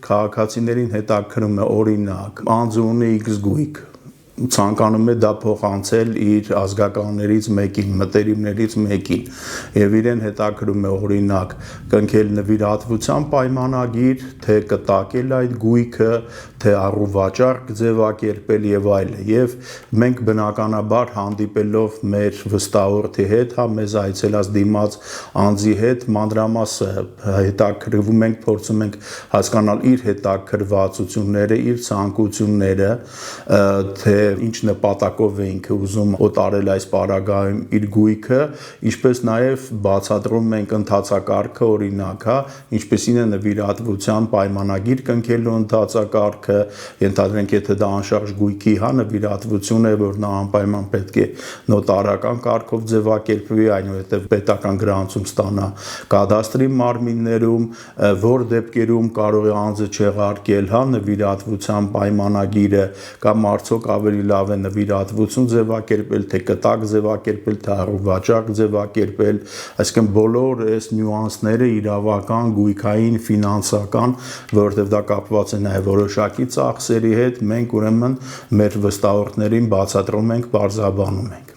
քաղաքացիներին հետաքրում է օրինակ անձը ունի X գույք ցանկանում է դա փոխանցել իր ազգականներից մեկին, մտերիմներից մեկին եւ իրեն հետաքրում է օրինակ կնքել նվիրատվության պայմանագիր, թե կտակել այդ գույքը, թե առուվաճառ ձևակերպել եւ այլն եւ մենք բնականաբար հանդիպելով մեր վստահորդի հետ, հա մեզ այցելած դիմաց անձի հետ մանրամասը հետաքրվում ենք, փորձում ենք հասկանալ իր հետաքրվածությունները, իր ցանկությունները, թե ինչ նպատակով է ինքը ուզում օտարել այս պարագայում իր գույքը, ինչպես նաև բացատրում ենք ընթացակարգը օրինակ, հա, ինչպեսին է նվիրատվության պայմանագիր կնքելու ընթացակարգը, ենթադրենք եթե դա անշարժ գույքի, հա, նվիրատվություն է, որ նա անպայման պետք է նոտարական կարգով ձևակերպվի, այնուհետև պետական գրանցում ստանա կադաստրի մարմիններում, որ դեպքերում կարող է անձը չեղարկել, հա, նվիրատվության պայմանագիրը կամ արդյոք ավելի լավ է նվիրատվություն ձևակերպել, թե կտակ ձևակերպել, թե առուվաճառ ձևակերպել, այսինքն բոլոր այս նյուանսները իրավական, գույքային, ֆինանսական, որովհետև դա կապված է նաև որոշակի ծախսերի հետ, մենք ուրեմն մեր վստահորդներին բացատրում ենք, պարզաբանում ենք։